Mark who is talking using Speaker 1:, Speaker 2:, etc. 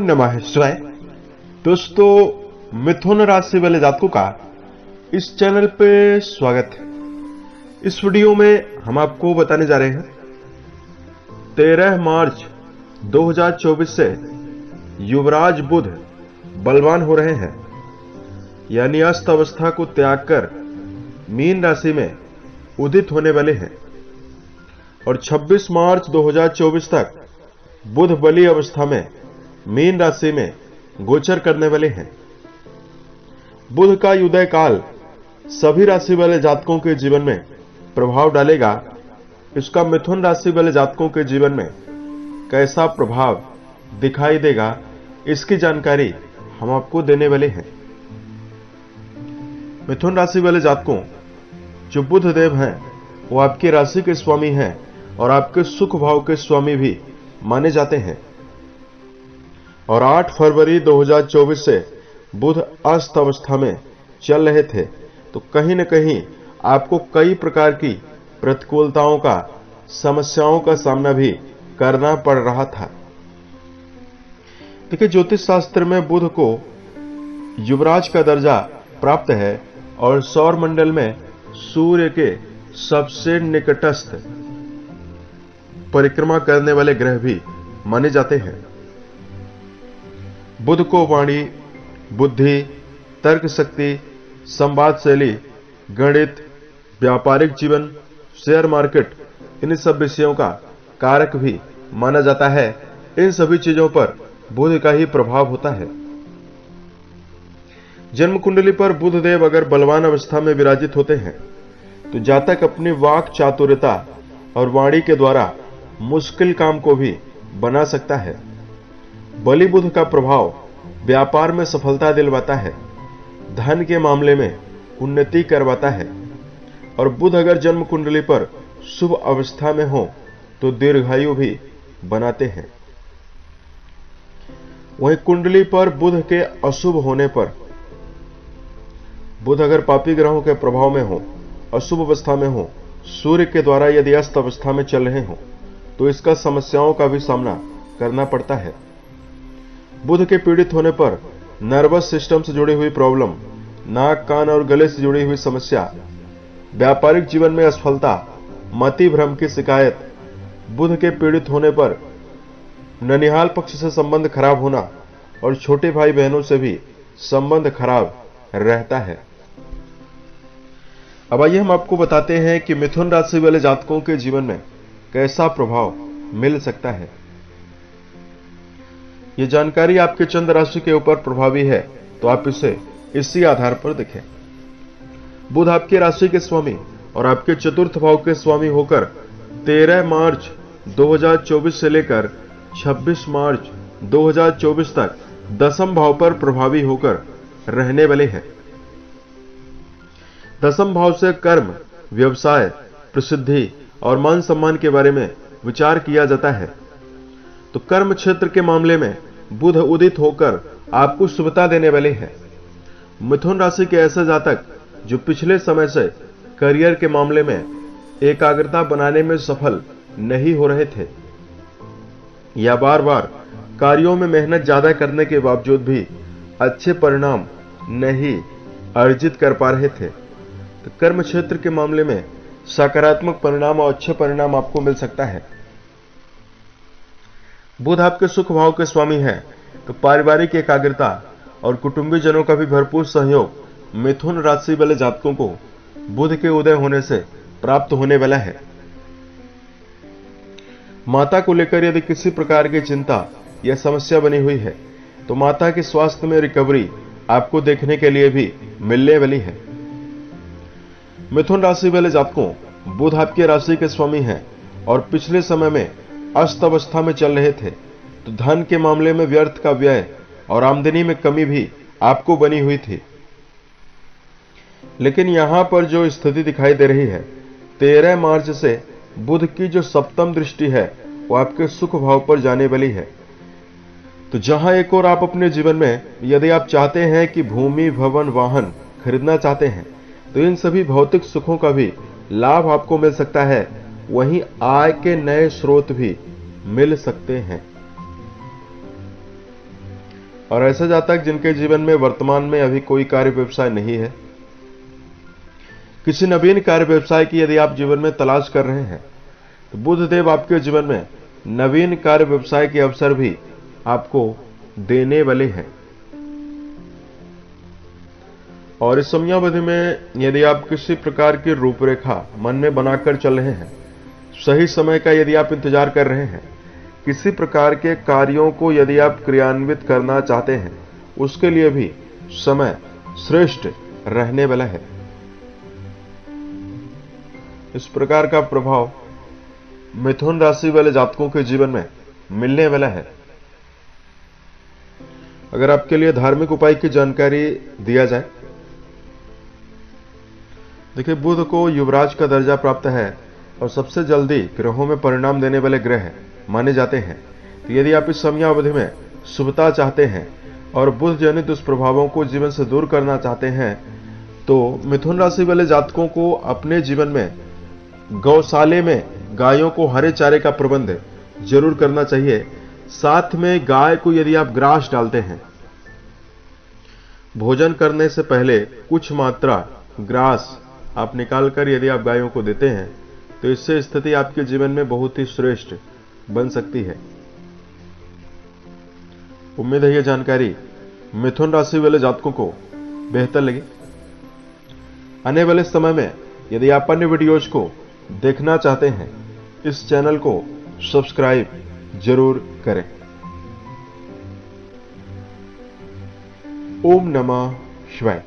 Speaker 1: नमः शिवाय। दोस्तों, मिथुन राशि वाले जातकों का इस चैनल पे स्वागत है। इस वीडियो में हम आपको बताने जा रहे हैं 13 मार्च 2024 से युवराज बुध बलवान हो रहे हैं, यानी अस्त अवस्था को त्याग कर मीन राशि में उदित होने वाले हैं और 26 मार्च 2024 तक बुध बली अवस्था में मीन राशि में गोचर करने वाले हैं। बुध का उदय काल सभी राशि वाले जातकों के जीवन में प्रभाव डालेगा। इसका मिथुन राशि वाले जातकों के जीवन में कैसा प्रभाव दिखाई देगा, इसकी जानकारी हम आपको देने वाले हैं। मिथुन राशि वाले जातकों, जो बुध देव हैं वो आपकी राशि के स्वामी हैं और आपके सुख भाव के स्वामी भी माने जाते हैं। और 8 फरवरी 2024 से बुध अस्त अवस्था में चल रहे थे, तो कहीं न कहीं आपको कई प्रकार की प्रतिकूलताओं का, समस्याओं का सामना भी करना पड़ रहा था। देखिए, ज्योतिष शास्त्र में बुध को युवराज का दर्जा प्राप्त है और सौर मंडल में सूर्य के सबसे निकटस्थ परिक्रमा करने वाले ग्रह भी माने जाते हैं। बुध को वाणी, बुद्धि, तर्क शक्ति, संवाद शैली, गणित, व्यापारिक जीवन, शेयर मार्केट, इन सब विषयों का कारक भी माना जाता है। इन सभी चीजों पर बुध का ही प्रभाव होता है। जन्म कुंडली पर बुध देव अगर बलवान अवस्था में विराजित होते हैं तो जातक अपनी वाक चातुर्यता और वाणी के द्वारा मुश्किल काम को भी बना सकता है। बलि बुध का प्रभाव व्यापार में सफलता दिलवाता है, धन के मामले में उन्नति करवाता है और बुध अगर जन्म कुंडली पर शुभ अवस्था में हो तो दीर्घायु भी बनाते हैं। वहीं कुंडली पर बुध के अशुभ होने पर, बुध अगर पापी ग्रहों के प्रभाव में हो, अशुभ अवस्था में हो, सूर्य के द्वारा यदि अस्त अवस्था में चल रहे हो तो इसका समस्याओं का भी सामना करना पड़ता है। बुध के पीड़ित होने पर नर्वस सिस्टम से जुड़ी हुई प्रॉब्लम, नाक, कान और गले से जुड़ी हुई समस्या, व्यापारिक जीवन में असफलता, मति भ्रम की शिकायत, बुध के पीड़ित होने पर ननिहाल पक्ष से संबंध खराब होना और छोटे भाई बहनों से भी संबंध खराब रहता है। अब आइए हम आपको बताते हैं कि मिथुन राशि वाले जातकों के जीवन में कैसा प्रभाव मिल सकता है। यह जानकारी आपके चंद्र राशि के ऊपर प्रभावी है, तो आप इसे इसी आधार पर देखें। बुध आपकी राशि के स्वामी और आपके चतुर्थ भाव के स्वामी होकर 13 मार्च 2024 से लेकर 26 मार्च 2024 तक दसम भाव पर प्रभावी होकर रहने वाले हैं। दसम भाव से कर्म, व्यवसाय, प्रसिद्धि और मान सम्मान के बारे में विचार किया जाता है। तो कर्म क्षेत्र के मामले में बुध उदित होकर आपको शुभता देने वाले हैं। मिथुन राशि के ऐसे जातक जो पिछले समय से करियर के मामले में एकाग्रता बनाने में सफल नहीं हो रहे थे या बार बार कार्यों में मेहनत ज्यादा करने के बावजूद भी अच्छे परिणाम नहीं अर्जित कर पा रहे थे, तो कर्म क्षेत्र के मामले में सकारात्मक परिणाम और अच्छे परिणाम आपको मिल सकता है। बुध आपके सुख भाव के स्वामी हैं, तो पारिवारिक एकाग्रता और कुटुंबी जनों का भी भरपूर सहयोग मिथुन राशि वाले जातकों को बुध के उदय होने से प्राप्त होने वाला है। माता को लेकर यदि किसी प्रकार की चिंता या समस्या बनी हुई है तो माता के स्वास्थ्य में रिकवरी आपको देखने के लिए भी मिलने वाली है। मिथुन राशि वाले जातकों, बुध आपकी राशि के स्वामी हैं और पिछले समय में अस्त अवस्था में चल रहे थे, तो धन के मामले में व्यर्थ का व्यय और आमदनी में कमी भी आपको बनी हुई थी। लेकिन यहां पर जो स्थिति दिखाई दे रही है, 13 मार्च से बुध की जो सप्तम दृष्टि है वो आपके सुख भाव पर जाने वाली है। तो जहां एक और आप अपने जीवन में यदि आप चाहते हैं कि भूमि, भवन, वाहन खरीदना चाहते हैं तो इन सभी भौतिक सुखों का भी लाभ आपको मिल सकता है। वहीं आय के नए स्रोत भी मिल सकते हैं। और ऐसे जातक जिनके जीवन में वर्तमान में अभी कोई कार्य व्यवसाय नहीं है, किसी नवीन कार्य व्यवसाय की यदि आप जीवन में तलाश कर रहे हैं तो बुध देव आपके जीवन में नवीन कार्य व्यवसाय के अवसर भी आपको देने वाले हैं। और इस समयावधि में यदि आप किसी प्रकार की रूपरेखा मन में बनाकर चल रहे हैं, सही समय का यदि आप इंतजार कर रहे हैं, किसी प्रकार के कार्यों को यदि आप क्रियान्वित करना चाहते हैं, उसके लिए भी समय श्रेष्ठ रहने वाला है। इस प्रकार का प्रभाव मिथुन राशि वाले जातकों के जीवन में मिलने वाला है। अगर आपके लिए धार्मिक उपाय की जानकारी दिया जाए, देखिए बुध को युवराज का दर्जा प्राप्त है और सबसे जल्दी ग्रहों में परिणाम देने वाले ग्रह माने जाते हैं। तो यदि आप इस समयावधि में शुभता चाहते हैं और बुध जनित दुष्प्रभावों को जीवन से दूर करना चाहते हैं, तो मिथुन राशि वाले जातकों को अपने जीवन में गौशाले में गायों को हरे चारे का प्रबंध जरूर करना चाहिए। साथ में गाय को यदि आप ग्रास डालते हैं, भोजन करने से पहले कुछ मात्रा ग्रास आप निकालकर यदि आप गायों को देते हैं, तो इससे स्थिति आपके जीवन में बहुत ही श्रेष्ठ बन सकती है। उम्मीद है यह जानकारी मिथुन राशि वाले जातकों को बेहतर लगी। आने वाले समय में यदि आप अन्य वीडियोज को देखना चाहते हैं, इस चैनल को सब्सक्राइब जरूर करें। ओम नमः शिवाय।